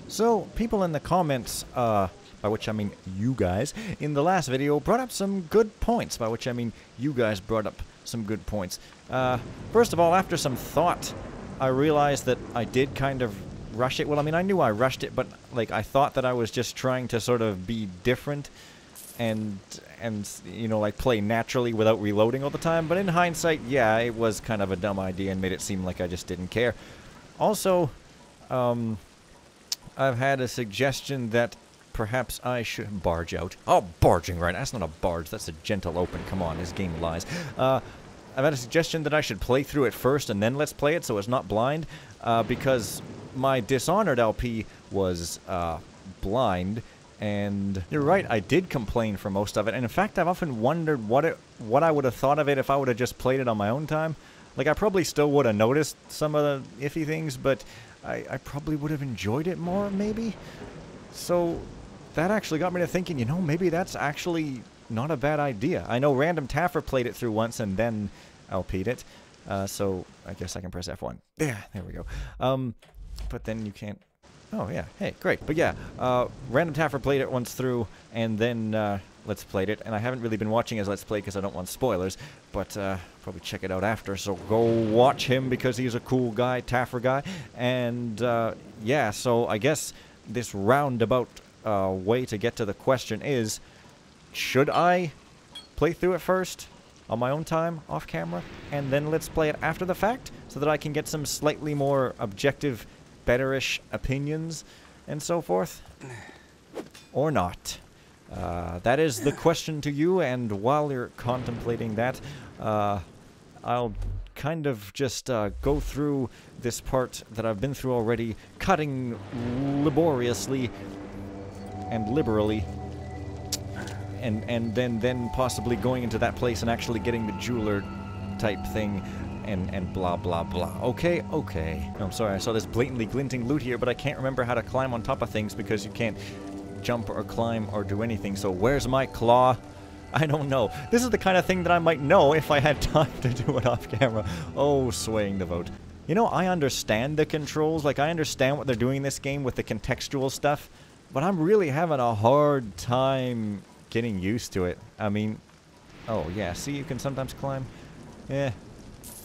So, people in the comments, by which I mean you guys, in the last video brought up some good points, by which I mean you guys brought up some good points. First of all, after some thought, I realized that I did kind of rush it. Well, I mean, I knew I rushed it, but, like, I thought that I was just trying to sort of be different and you know, like, play naturally without reloading all the time. But in hindsight, yeah, it was kind of a dumb idea and made it seem like I just didn't care. Also, I've had a suggestion that perhaps I should barge out. Oh, barging, right? That's not a barge. That's a gentle open. Come on, this game lies. I've had a suggestion that I should play through it first and then let's play it so it's not blind, because my Dishonored LP was blind, and you're right, I did complain for most of it, and in fact I've often wondered what I would have thought of it if I would have just played it on my own time. Like, I probably still would have noticed some of the iffy things, but I probably would have enjoyed it more, maybe? So that actually got me to thinking, you know, maybe that's actually not a bad idea. I know Random Taffer played it through once and then LP'd it, so I guess I can press F1. Yeah, there we go. But then you can't... Oh, yeah. Hey, great. But yeah, Random Taffer played it once through, and then Let's Played it. And I haven't really been watching his Let's Play because I don't want spoilers, but probably check it out after. So go watch him because he's a cool guy, Taffer guy. And yeah, so I guess this roundabout way to get to the question is, should I play through it first on my own time, off camera, and then let's play it after the fact so that I can get some slightly more objective, betterish opinions and so forth? Or not? That is the question to you, and while you're contemplating that, I'll kind of just go through this part that I've been through already, cutting laboriously and liberally, and then possibly going into that place and actually getting the jeweler type thing, and blah blah blah. Okay, okay. I'm sorry, I saw this blatantly glinting loot here, but I can't remember how to climb on top of things because you can't jump or climb or do anything. So where's my claw? I don't know. This is the kind of thing that I might know if I had time to do it off camera. Oh, swaying the vote. You know, I understand the controls. Like, I understand what they're doing in this game with the contextual stuff, but I'm really having a hard time getting used to it. I mean, oh yeah, see, you can sometimes climb. Yeah,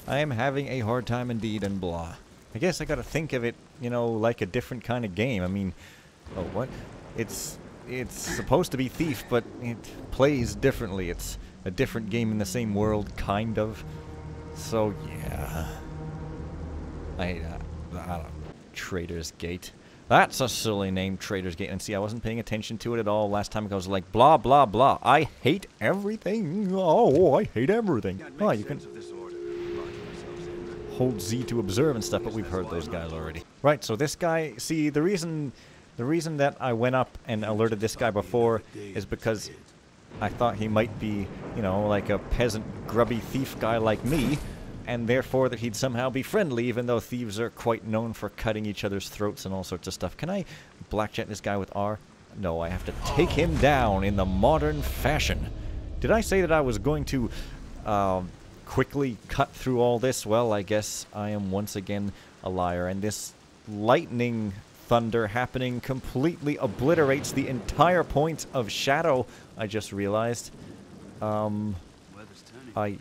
I am having a hard time indeed, and blah. I guess I gotta think of it, you know, like a different kind of game. I mean, oh, what? It's supposed to be Thief, but it plays differently. It's a different game in the same world, kind of. So, yeah. I don't know. Trader's Gate. That's a silly name, Trader's Gate. And see, I wasn't paying attention to it at all last time. I was like, blah, blah, blah. I hate everything. Oh, I hate everything. Oh, you can hold Z to observe and stuff, but we've heard those guys already. Right, so this guy, see, the reason that I went up and alerted this guy before is because I thought he might be, you know, like a peasant, grubby thief guy like me, and therefore that he'd somehow be friendly, even though thieves are quite known for cutting each other's throats and all sorts of stuff. Can I blackjack this guy with R? No, I have to take him down in the modern fashion. Did I say that I was going to quickly cut through all this? Well, I guess I am once again a liar, and this lightning thunder happening completely obliterates the entire point of Shadow, I just realized. I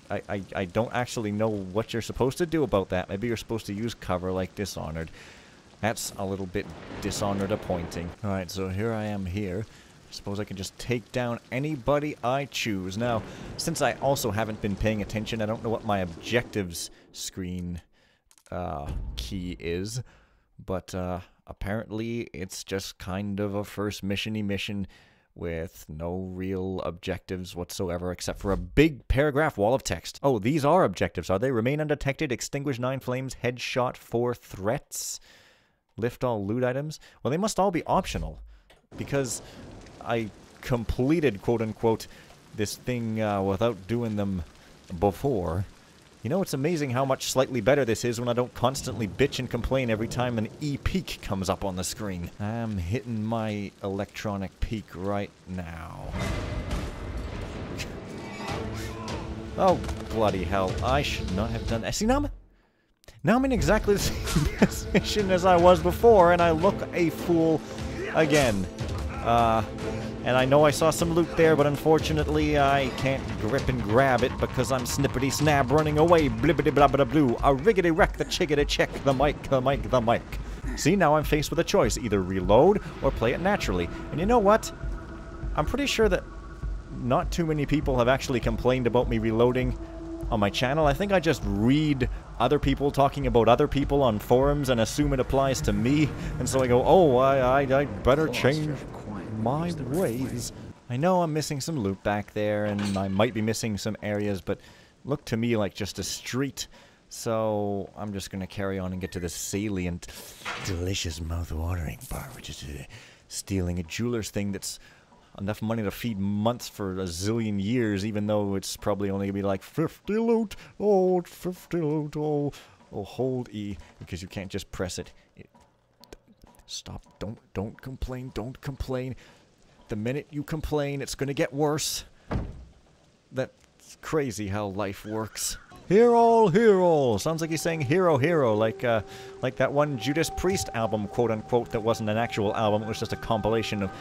don't actually know what you're supposed to do about that. Maybe you're supposed to use cover like Dishonored. That's a little bit Dishonored appointing. Alright, so here I am here. I suppose I can just take down anybody I choose. Now, since I also haven't been paying attention, I don't know what my objectives screen key is, but apparently it's just kind of a first mission-y mission with no real objectives whatsoever except for a big paragraph wall of text. Oh, these are objectives, are they? Remain undetected, extinguish 9 flames, headshot 4 threats, lift all loot items. Well, they must all be optional, because I completed, quote-unquote, this thing without doing them before. You know, it's amazing how much slightly better this is when I don't constantly bitch and complain every time an E-peak comes up on the screen. I'm hitting my electronic peak right now. Oh, bloody hell. I should not have done that. See, Now I'm in exactly the same position as I was before, and I look a fool again. And I know I saw some loot there, but unfortunately I can't grip and grab it because I'm snippity-snab running away. Blibbity-blah-blah-blue. A riggity-wreck, the chiggity-check, the mic, the mic, the mic. See, now I'm faced with a choice. Either reload or play it naturally. And you know what? I'm pretty sure that not too many people have actually complained about me reloading on my channel. I think I just read other people talking about other people on forums and assume it applies to me. And so I go, oh, I better change my ways. I know I'm missing some loot back there, and I might be missing some areas, but look to me like just a street. So I'm just going to carry on and get to this salient, delicious, mouth-watering bar, which is stealing a jeweler's thing that's enough money to feed months for a zillion years, even though it's probably only going to be like 50 loot, oh, 50 loot, oh, hold E, because you can't just press it. Stop, don't complain, don't complain. The minute you complain, it's going to get worse. That's crazy how life works. Hero, hero. Sounds like he's saying hero, hero, like that one Judas Priest album, quote unquote, that wasn't an actual album. It was just a compilation of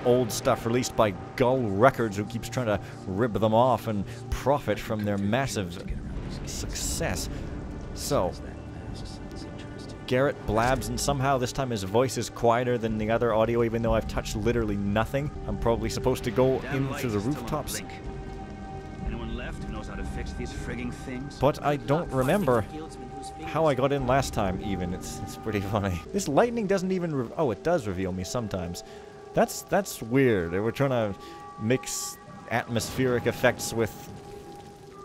old stuff released by Gull Records, who keeps trying to rib them off and profit from their massive success. So, Garrett blabs, and somehow this time his voice is quieter than the other audio, even though I've touched literally nothing. I'm probably supposed to go into the rooftops. These frigging things. But I don't remember how I got in last time, even. It's pretty funny. This lightning doesn't even oh, it does reveal me sometimes. That's weird. They were trying to mix atmospheric effects with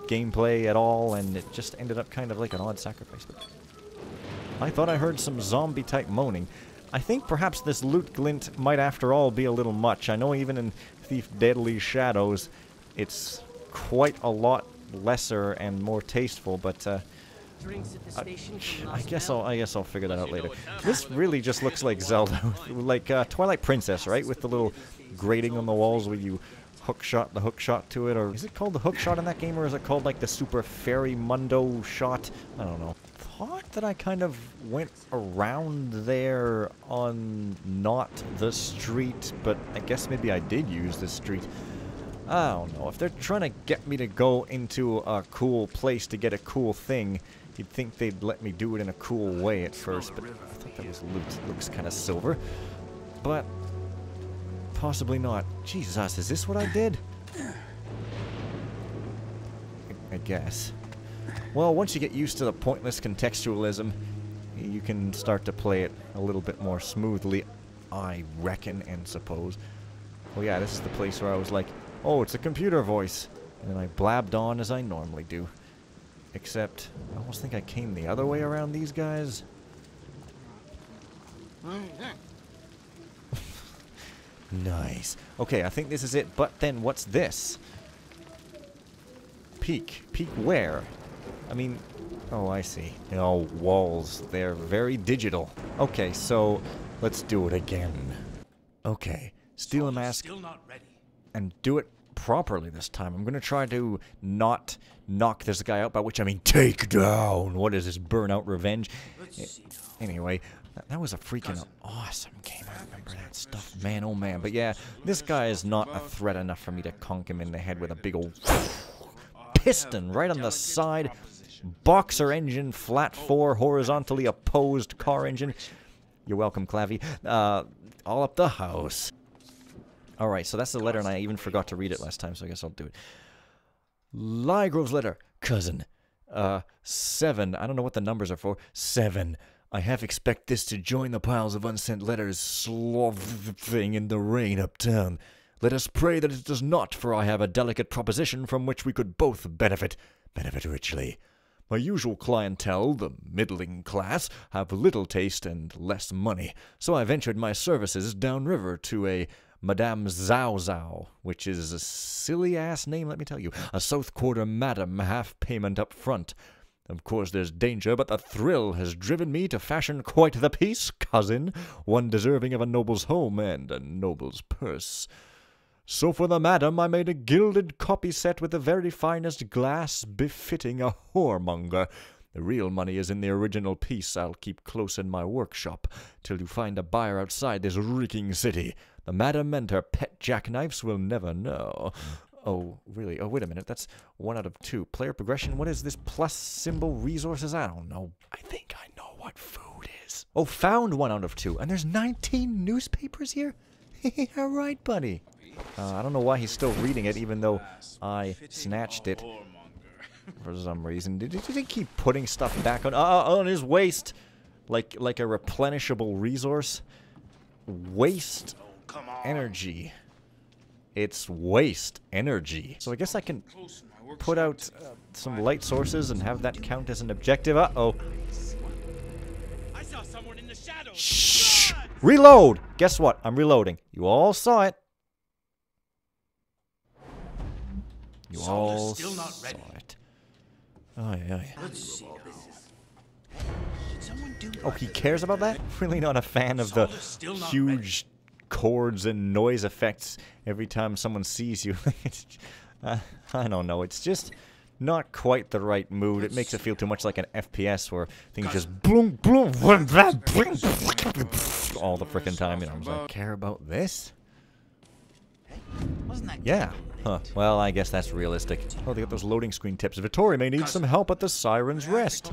gameplay at all, and it just ended up kind of like an odd sacrifice. But I thought I heard some zombie-type moaning. I think perhaps this loot glint might after all be a little much. I know even in Thief Deadly Shadows, it's quite a lot lesser and more tasteful, but I guess I'll figure that out later. This really just looks like Zelda, like Twilight Princess, right? With the little grating on the walls where you the hook shot to it, or is it called the hook shot in that game, or is it called like the Super Fairy Mundo shot? I don't know. Thought that I kind of went around there on not the street, but I guess maybe I did use the street. I don't know. If they're trying to get me to go into a cool place to get a cool thing, you'd think they'd let me do it in a cool way at first, but I thought that was looks kind of silver. But possibly not. Jesus, is this what I did? I guess. Well, once you get used to the pointless contextualism, you can start to play it a little bit more smoothly, I reckon and suppose. Oh yeah, this is the place where I was like, oh, it's a computer voice. And then I blabbed on as I normally do. Except, I almost think I came the other way around these guys. Nice. Okay, I think this is it, but then what's this? Peek. Peek where? I mean, oh, I see. Oh, walls. They're very digital. Okay, so let's do it again. Okay, steal a mask. Still not ready. And do it properly this time. I'm going to try to not knock this guy out, by which I mean take down. What is this, Burnout Revenge? Anyway, that was a freaking awesome game. I remember that stuff, man, oh man. But yeah, this guy is not a threat enough for me to conk him in the head with a big old piston right on the side. Boxer engine, flat 4, horizontally opposed car engine. You're welcome, Clavy. All up the house. Alright, so that's the letter, and I even forgot to read it last time, so I guess I'll do it. Lygrove's letter, cousin. 7. I don't know what the numbers are for. 7. I half expect this to join the piles of unsent letters sloughing in the rain uptown. Let us pray that it does not, for I have a delicate proposition from which we could both benefit richly. My usual clientele, the middling class, have little taste and less money, so I ventured my services downriver to a Madame Zhao Zhao, which is a silly-ass name, let me tell you. A South Quarter madam, half payment up front. Of course there's danger, but the thrill has driven me to fashion quite the piece, cousin, one deserving of a noble's home and a noble's purse. So for the madam I made a gilded copy set with the very finest glass befitting a whoremonger, The real money is in the original piece I'll keep close in my workshop, till you find a buyer outside this reeking city. The Madam and her pet jackknifes will never know. Oh, really? Oh, wait a minute. That's 1 out of 2. Player progression? What is this plus symbol resources? I don't know. I think I know what food is. Oh, found 1 out of 2. And there's 19 newspapers here? All right, buddy. I don't know why he's still reading it, even though I snatched it for some reason. Did he keep putting stuff back on his waist? Like a replenishable resource? Waste energy. It's waste energy. So I guess I can put out some light sources and have that count as an objective. Uh-oh. I saw someone in the shadows. Shh! Reload! Guess what? I'm reloading. You all saw it. You all still not saw ready. it. Oh, yeah. Let's see. Oh, he cares about that? Really not a fan of the huge chords and noise effects every time someone sees you. I don't know. It's just not quite the right mood. It makes it feel too much like an FPS where things just boom, boom, boom, boom, boom, all the frickin' time. You know, I'm like, care about this? Yeah. Huh. Well, I guess that's realistic. Oh, they got those loading screen tips. Vittori may need some help at the Siren's Rest.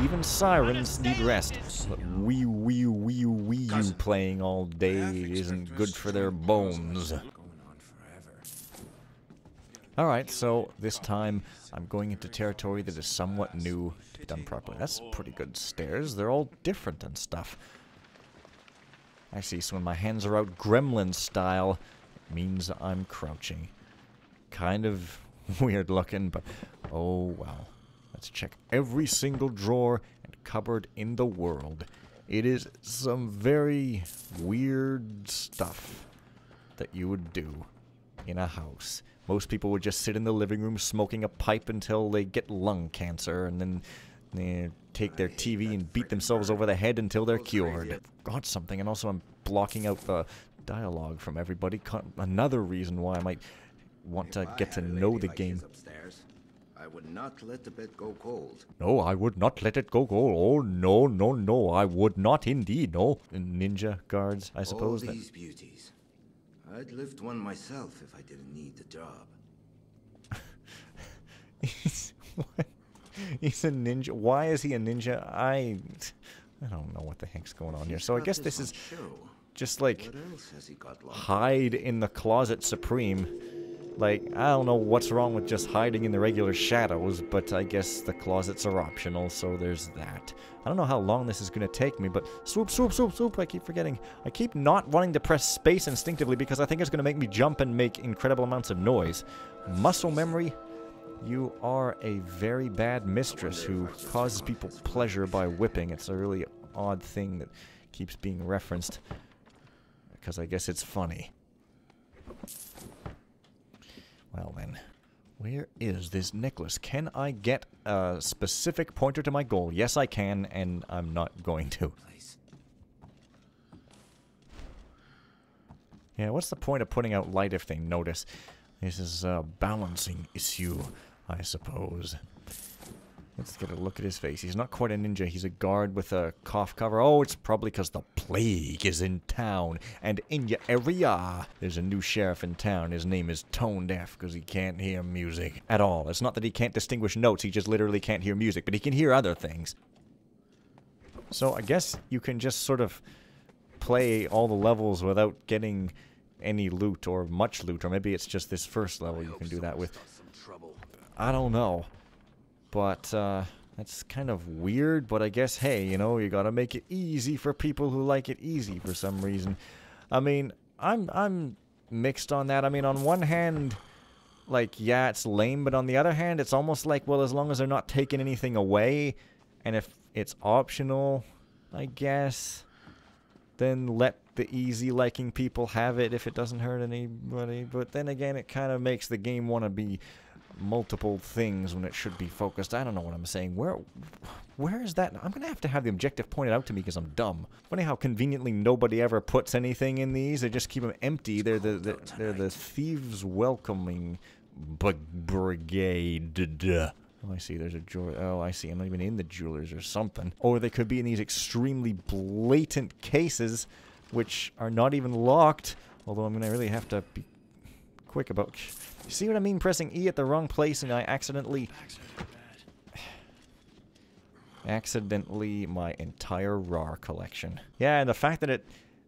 Even sirens need rest. But Wii U playing all day isn't good for their bones. Alright, so this time I'm going into territory that is somewhat new if done properly. That's pretty good stairs. They're all different and stuff. I see, so when my hands are out gremlin style, it means I'm crouching. Kind of weird looking, but oh well. Let's check every single drawer and cupboard in the world. It is some very weird stuff that you would do in a house. Most people would just sit in the living room smoking a pipe until they get lung cancer, and then they take their TV and beat themselves over the head until they're cured. Got something, and also I'm blocking out the dialogue from everybody. Another reason why I might want to get to know the game. I would not let the bed go cold. No, I would not let it go cold. Oh, no, no, no. I would not indeed. No. Ninja guards, I suppose. All these beauties. I'd lift one myself if I didn't need the job. What? He's a ninja. Why is he a ninja? I don't know what the heck's going on here. So I guess this is just like hide in the closet supreme. Like, I don't know what's wrong with just hiding in the regular shadows, but I guess the closets are optional, so there's that. I don't know how long this is going to take me, but swoop, swoop, swoop, swoop, I keep forgetting. I keep not wanting to press space instinctively because I think it's going to make me jump and make incredible amounts of noise. Muscle memory, you are a very bad mistress who causes people pleasure by whipping. It's a really odd thing that keeps being referenced, because I guess it's funny. Well then, where is this necklace? Can I get a specific pointer to my goal? Yes, I can, and I'm not going to. Yeah, what's the point of putting out light if they notice? This is a balancing issue, I suppose. Let's get a look at his face. He's not quite a ninja. He's a guard with a cough cover. Oh, it's probably because the plague is in town. And in your area, there's a new sheriff in town. His name is Tone Deaf because he can't hear music at all. It's not that he can't distinguish notes. He just literally can't hear music. But he can hear other things. So I guess you can just sort of play all the levels without getting any loot or much loot. Or maybe it's just this first level you can do that with. I don't know. But, that's kind of weird, but I guess, hey, you know, you gotta make it easy for people who like it easy for some reason. I mean, I'm mixed on that. I mean, on one hand, like, yeah, it's lame, but on the other hand, it's almost like, well, as long as they're not taking anything away, and if it's optional, I guess, then let the easy-liking people have it if it doesn't hurt anybody. But then again, it kind of makes the game want to be multiple things when it should be focused. I don't know what I'm saying. Where is that? I'm gonna have to have the objective pointed out to me because I'm dumb. Funny how conveniently nobody ever puts anything in these. They just keep them empty. They're the thieves welcoming brigade. Oh, I see. There's a jeweler. Oh, I see. I'm not even in the jewelers or something. Or they could be in these extremely blatant cases, which are not even locked. Although I'm going to really have to be quick about... You see what I mean? Pressing E at the wrong place and I accidentally... my entire RAR collection. Yeah, and the fact that it...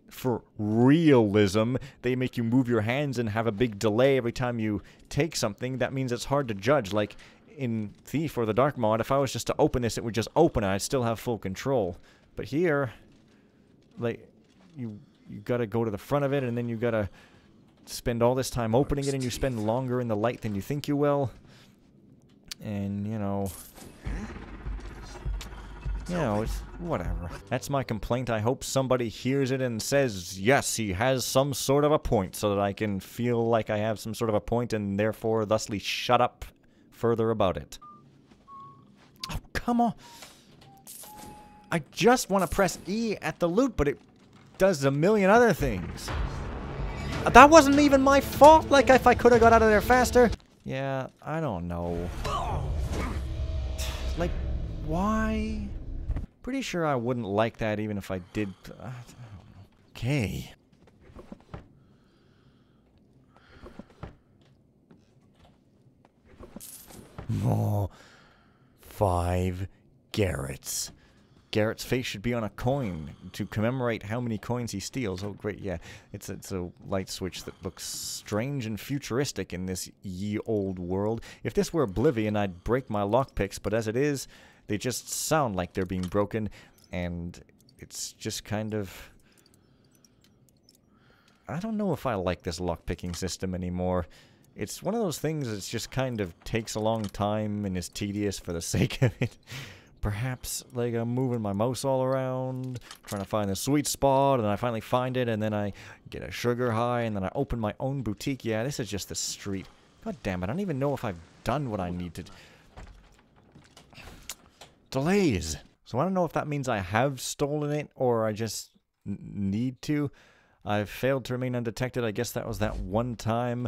For realism, they make you move your hands and have a big delay every time you take something. That means it's hard to judge. Like, in Thief or the Dark mod, if I was just to open this, it would just open and I'd still have full control. But here, like, you gotta go to the front of it, and then you gotta spend all this time opening it, and you spend longer in the light than you think you will. And, you know, it's whatever. That's my complaint. I hope somebody hears it and says, yes, he has some sort of a point, so that I can feel like I have some sort of a point, and therefore, thusly, shut up further about it. Oh, come on. I just want to press E at the loot, but it does a million other things. That wasn't even my fault. Like, if I could have got out of there faster. Yeah, I don't know. Like, why? Pretty sure I wouldn't like that even if I did. I don't know. Okay. Oh, 5 Garrett's. Garrett's face should be on a coin to commemorate how many coins he steals. Oh, great, yeah. It's a light switch that looks strange and futuristic in this ye old world. If this were Oblivion, I'd break my lockpicks, but as it is, they just sound like they're being broken, and it's just kind of... I don't know if I like this lockpicking system anymore. It's one of those things that just kind of takes a long time and is tedious for the sake of it. Perhaps, like, I'm moving my mouse all around, trying to find the sweet spot, and I finally find it, and then I get a sugar high, and then I open my own boutique. Yeah, this is just the street. God damn it, I don't even know if I've done what I need to... Delays! So I don't know if that means I have stolen it, or I just need to. I've failed to remain undetected. I guess that was that one time.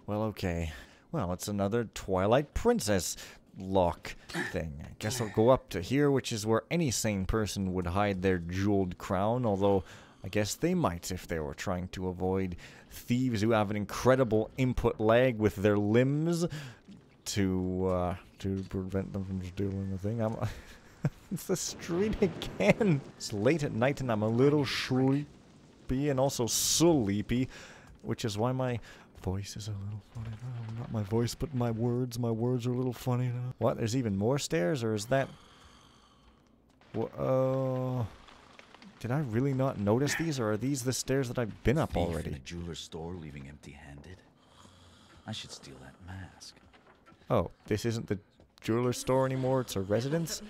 Well, okay. Well, it's another Twilight Princess lock thing. I guess I'll go up to here, which is where any sane person would hide their jeweled crown, although I guess they might if they were trying to avoid thieves who have an incredible input lag with their limbs to prevent them from stealing the thing. It's the street again. It's late at night and I'm a little sleepy and also sleepy, which is why my voice is a little funny now. Not my voice, but my words. My words are a little funny now. What? There's even more stairs, or is that... Did I really not notice these, or are these the stairs that I've been up already? In a jeweler's store leaving empty-handed? I should steal that mask. Oh, this isn't the jeweler's store anymore, it's a residence?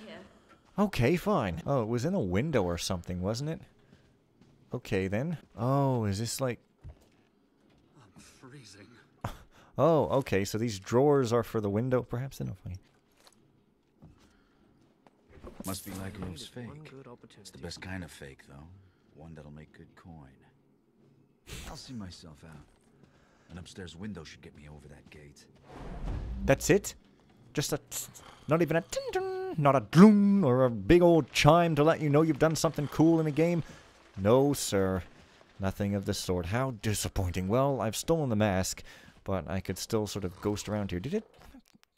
Okay, fine. Oh, it was in a window or something, wasn't it? Okay, then. Oh, is this like... Freezing. Oh, okay, so these drawers are for the window, perhaps? They're not funny. Must be like Roof's fake. It's the best kind of fake, though. One that'll make good coin. I'll see myself out. An upstairs window should get me over that gate. That's it? Just a... Not even a... Tin-tin, not a dloom or a big old chime to let you know you've done something cool in the game? No, sir. Nothing of the sort. How disappointing. Well, I've stolen the mask, but I could still sort of ghost around here. Did it...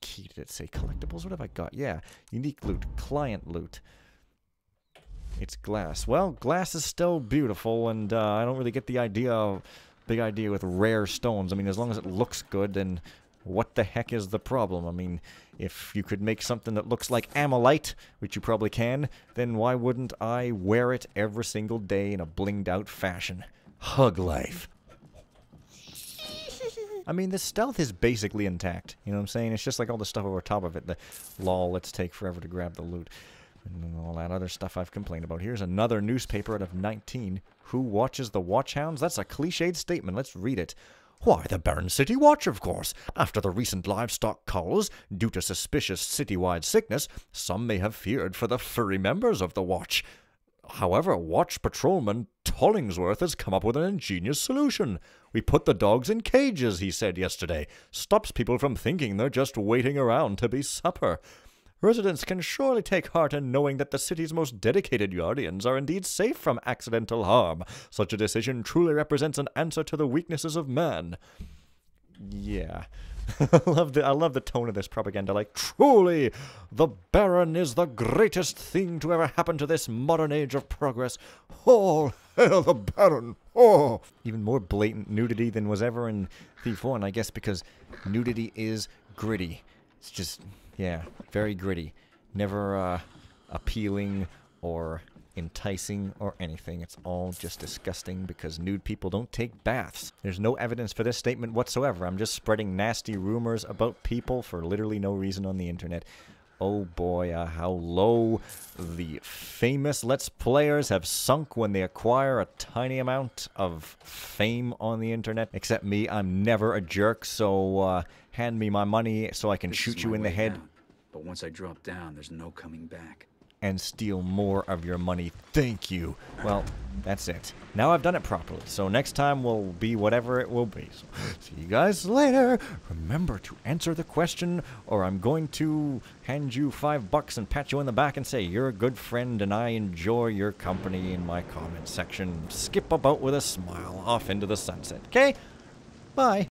Key, did it say collectibles? What have I got? Yeah. Unique loot. Client loot. It's glass. Well, glass is still beautiful, and I don't really get the idea of... Big idea with rare stones. I mean, as long as it looks good, then what the heck is the problem? I mean, if you could make something that looks like Amolite, which you probably can, then why wouldn't I wear it every single day in a blinged out fashion? Hug life. I mean, the stealth is basically intact. You know what I'm saying? It's just like all the stuff over top of it. The lol, let's take forever to grab the loot. And all that other stuff I've complained about. Here's another newspaper out of 19. Who watches the Watchhounds? That's a cliched statement. Let's read it. Why, the Baron City Watch, of course. After the recent livestock culls, due to suspicious citywide sickness, some may have feared for the furry members of the Watch. However, Watch Patrolman Tollingsworth has come up with an ingenious solution. We put the dogs in cages, he said yesterday. Stops people from thinking they're just waiting around to be supper. Residents can surely take heart in knowing that the city's most dedicated guardians are indeed safe from accidental harm. Such a decision truly represents an answer to the weaknesses of man. Yeah. I love the tone of this propaganda. Like, truly, the Baron is the greatest thing to ever happen to this modern age of progress. All hail the Baron! Oh! Even more blatant nudity than was ever in Thief 1, I guess, because nudity is gritty. It's just, yeah, very gritty. Never appealing or enticing or anything. It's all just disgusting because nude people don't take baths. There's no evidence for this statement whatsoever. I'm just spreading nasty rumors about people for literally no reason on the internet. Oh boy, how low the famous Let's Players have sunk when they acquire a tiny amount of fame on the internet. Except me, I'm never a jerk, so hand me my money so I can shoot you in the head. But once I drop down, there's no coming back. And steal more of your money. Thank you. Well, that's it. Now I've done it properly, so next time will be whatever it will be. So, see you guys later. Remember to answer the question, or I'm going to hand you $5 and pat you on the back and say, you're a good friend and I enjoy your company in my comment section. Skip about with a smile off into the sunset. Okay? Bye.